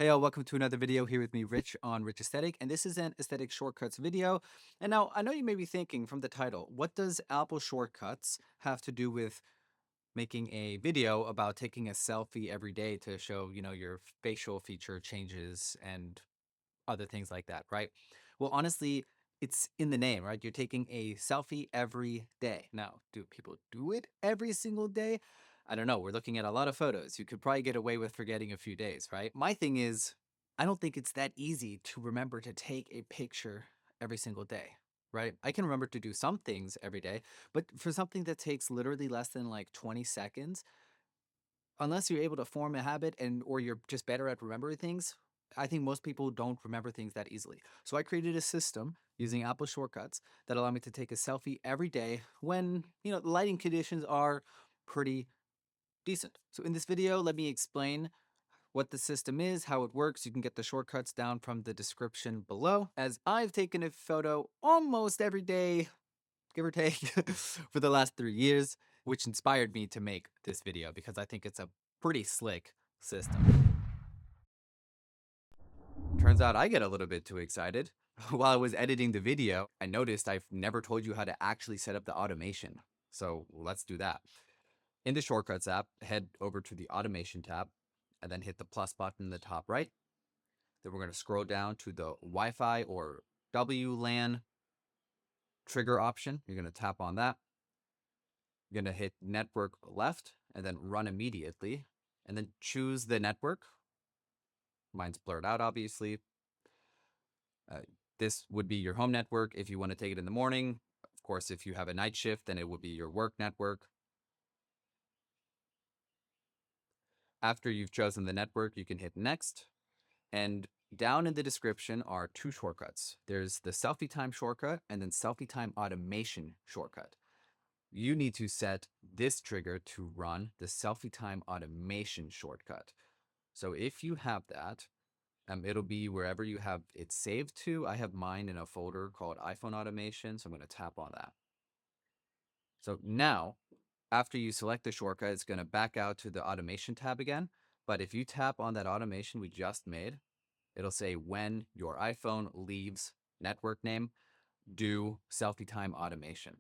Hey all, welcome to another video here with me, Rich, on Rich Aesthetic, and this is an aesthetic shortcuts video. And now, I know you may be thinking from the title, what does Apple Shortcuts have to do with making a video about taking a selfie every day to show, your facial feature changes and other things like that, right? Well, honestly, it's in the name, right? You're taking a selfie every day. Now, do people do it every single day? I don't know. We're looking at a lot of photos. You could probably get away with forgetting a few days, right? My thing is, I don't think it's that easy to remember to take a picture every single day, right? I can remember to do some things every day, but for something that takes literally less than like 20 seconds, unless you're able to form a habit and or you're just better at remembering things, I think most people don't remember things that easily. So I created a system using Apple shortcuts that allow me to take a selfie every day when, the lighting conditions are pretty decent. So in this video, let me explain what the system is, how it works. You can get the shortcuts down from the description below, as I've taken a photo almost every day, give or take, for the last 3 years, which inspired me to make this video because I think it's a pretty slick system. Turns out I get a little bit too excited. While I was editing the video, I noticed I've never told you how to actually set up the automation. So let's do that. In the Shortcuts app, head over to the Automation tab and then hit the plus button in the top right. Then we're going to scroll down to the Wi-Fi or WLAN trigger option. You're going to tap on that. You're going to hit network left and then run immediately and then choose the network. Mine's blurred out, obviously. Uh, this would be your home network if you want to take it in the morning. Of course, if you have a night shift, then it would be your work network. After you've chosen the network, you can hit next. And down in the description are two shortcuts. There's the Selfie Time shortcut and then SelfieTimeAutomation shortcut. You need to set this trigger to run the SelfieTimeAutomation shortcut. So if you have that, it'll be wherever you have it saved to. I have mine in a folder called iPhone Automation, so I'm going to tap on that. So now, after you select the shortcut, it's going to back out to the Automation tab again. But if you tap on that automation we just made, it'll say when your iPhone leaves network name, do Selfie Time Automation.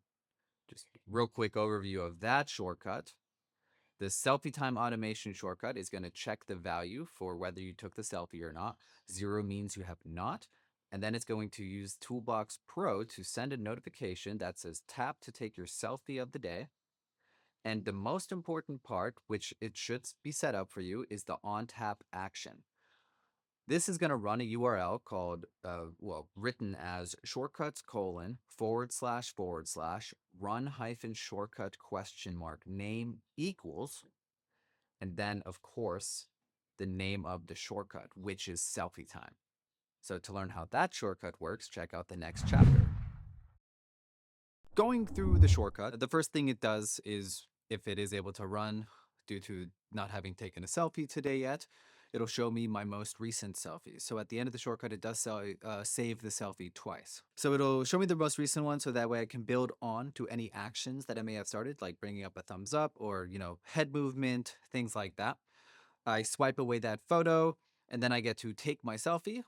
Just real quick overview of that shortcut. The Selfie Time Automation shortcut is going to check the value for whether you took the selfie or not. 0 means you have not. And then it's going to use Toolbox Pro to send a notification that says tap to take your selfie of the day. And the most important part, which it should be set up for you, is the on tap action. This is going to run a URL called, written as shortcuts://run-shortcut ? Name equals, and then, of course, the name of the shortcut, which is Selfie Time. So to learn how that shortcut works, check out the next chapter. Going through the shortcut, the first thing it does is, if it is able to run due to not having taken a selfie today yet, it'll show me my most recent selfies. So at the end of the shortcut, it does save the selfie twice. So it'll show me the most recent one, so that way I can build on to any actions that I may have started, like bringing up a thumbs up or, head movement, things like that. I swipe away that photo, and then I get to take my selfie.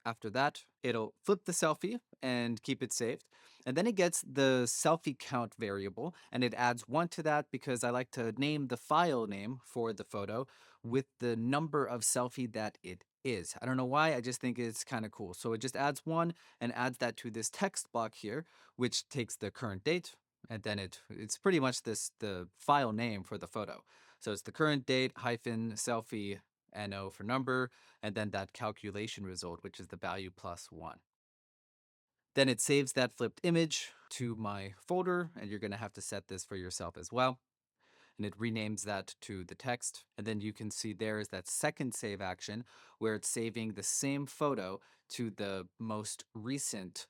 After that, it'll flip the selfie and keep it saved. And then it gets the selfie count variable and it adds 1 to that because I like to name the file name for the photo with the number of selfie that it is. I don't know why, I just think it's kind of cool. So it just adds 1 and adds that to this text block here, which takes the current date. And then it's pretty much the file name for the photo. So it's the current date hyphen selfie NO for number, and then that calculation result, which is the value plus 1. Then it saves that flipped image to my folder, and you're going to have to set this for yourself as well. And it renames that to the text. And then you can see there is that second save action where it's saving the same photo to the most recent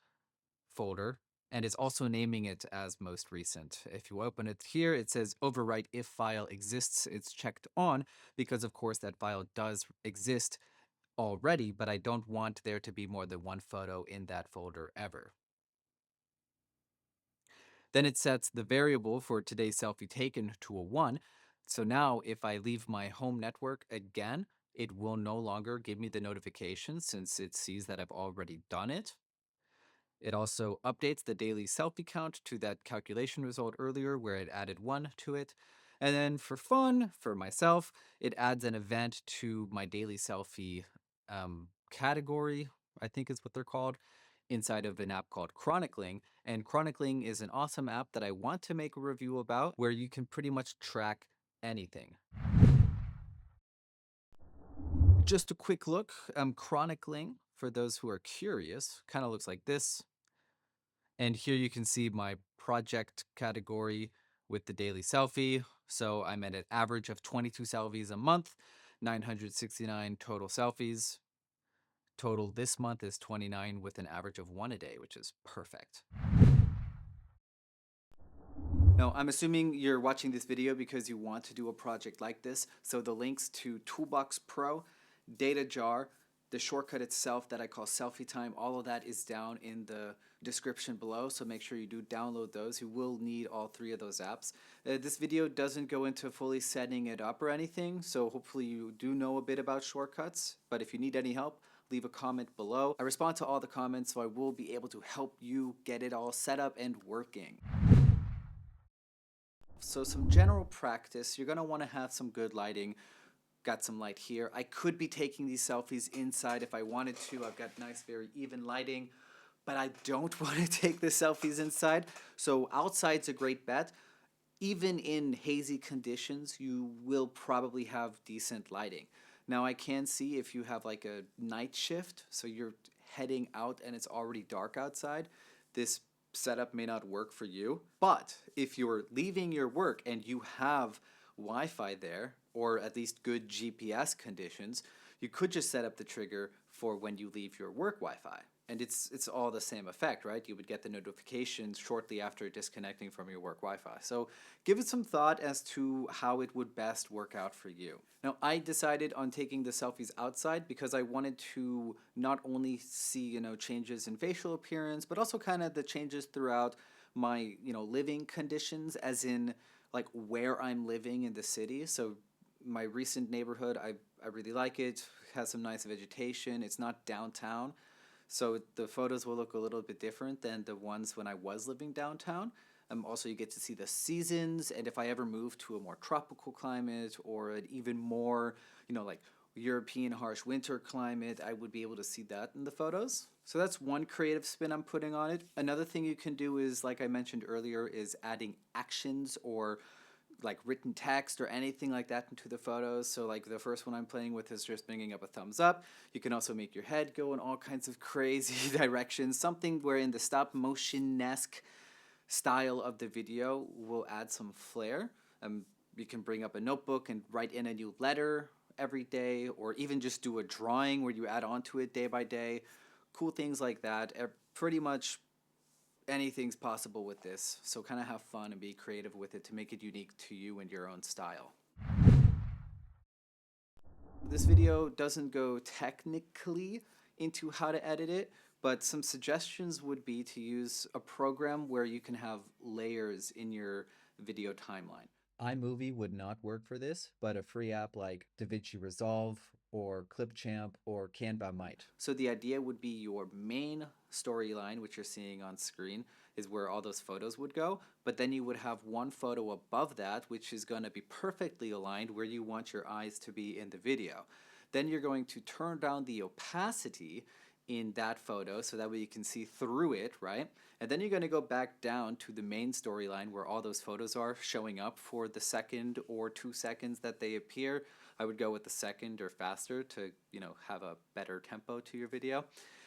folder, and it's also naming it as most recent. If you open it here, it says overwrite if file exists. It's checked on because, of course, that file does exist already, but I don't want there to be more than one photo in that folder ever. Then it sets the variable for today's selfie taken to a 1. So now if I leave my home network again, it will no longer give me the notification since it sees that I've already done it. It also updates the daily selfie count to that calculation result earlier where it added 1 to it. And then for fun, for myself, it adds an event to my daily selfie category, I think is what they're called, inside of an app called Chronicling. And Chronicling is an awesome app that I want to make a review about where you can pretty much track anything. Just a quick look, Chronicling, for those who are curious, kind of looks like this. And here you can see my project category with the daily selfie. So I'm at an average of 22 selfies a month, 969 total selfies. Total this month is 29 with an average of 1 a day, which is perfect. Now, I'm assuming you're watching this video because you want to do a project like this. So the links to Toolbox Pro, Data Jar, the shortcut itself that I call Selfietime, all of that is down in the description below. So make sure you do download those. You will need all 3 of those apps. This video doesn't go into fully setting it up or anything. So hopefully you do know a bit about shortcuts. But if you need any help, leave a comment below. I respond to all the comments, so I will be able to help you get it all set up and working. So some general practice, you're going to want to have some good lighting. Got some light here. I could be taking these selfies inside if I wanted to. I've got nice, very even lighting, but I don't want to take the selfies inside. So outside's a great bet. Even in hazy conditions, you will probably have decent lighting. Now I can see if you have like a night shift, so you're heading out and it's already dark outside, this setup may not work for you. But if you're leaving your work and you have Wi-Fi there, or at least good GPS conditions, you could just set up the trigger for when you leave your work Wi-Fi. And it's all the same effect, right? You would get the notifications shortly after disconnecting from your work Wi-Fi. So give it some thought as to how it would best work out for you. Now, I decided on taking the selfies outside because I wanted to not only see, changes in facial appearance, but also kind of the changes throughout my, living conditions, as in like where I'm living in the city. So my recent neighborhood, I really like it. It has some nice vegetation. It's not downtown. So the photos will look a little bit different than the ones when I was living downtown. Also, you get to see the seasons, and if I ever move to a more tropical climate or an even more, like European harsh winter climate, I would be able to see that in the photos. So that's one creative spin I'm putting on it. Another thing you can do is, like I mentioned earlier, is adding actions or like written text or anything like that into the photos. So like the first one I'm playing with is just bringing up a thumbs up. You can also make your head go in all kinds of crazy directions. Something where in the stop motion-esque style of the video will add some flair. You can bring up a notebook and write in a new letter every day, or even just do a drawing where you add on to it day by day. Cool things like that. Pretty much anything's possible with this, so kind of have fun and be creative with it to make it unique to you and your own style. This video doesn't go technically into how to edit it, but some suggestions would be to use a program where you can have layers in your video timeline. iMovie would not work for this, but a free app like DaVinci Resolve or Clipchamp or Canva might. So the idea would be your main storyline, which you're seeing on screen, is where all those photos would go, but then you would have one photo above that, which is going to be perfectly aligned where you want your eyes to be in the video. Then you're going to turn down the opacity in that photo so that way you can see through it, right? And then you're going to go back down to the main storyline where all those photos are showing up for the second or 2 seconds that they appear. I would go with the second or faster to, have a better tempo to your video.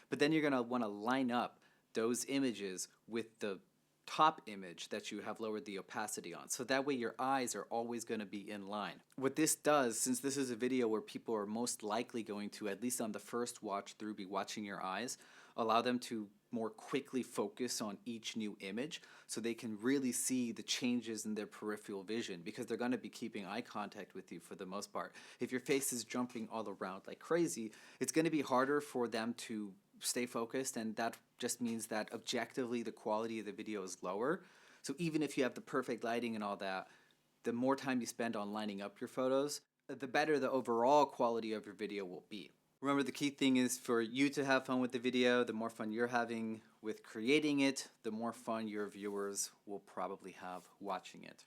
But then you're going to want to line up those images with the top image that you have lowered the opacity on. So that way your eyes are always going to be in line. What this does, since this is a video where people are most likely going to, at least on the first watch through, be watching your eyes, allow them to more quickly focus on each new image so they can really see the changes in their peripheral vision, because they're going to be keeping eye contact with you for the most part. If your face is jumping all around like crazy, it's going to be harder for them to stay focused, and that just means that objectively the quality of the video is lower. So even if you have the perfect lighting and all that, the more time you spend on lining up your photos, the better the overall quality of your video will be. Remember, the key thing is for you to have fun with the video. The more fun you're having with creating it, the more fun your viewers will probably have watching it.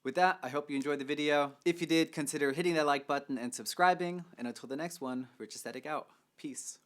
With that, I hope you enjoyed the video. If you did, consider hitting that like button and subscribing. And until the next one, Rich Aesthetic out. Peace.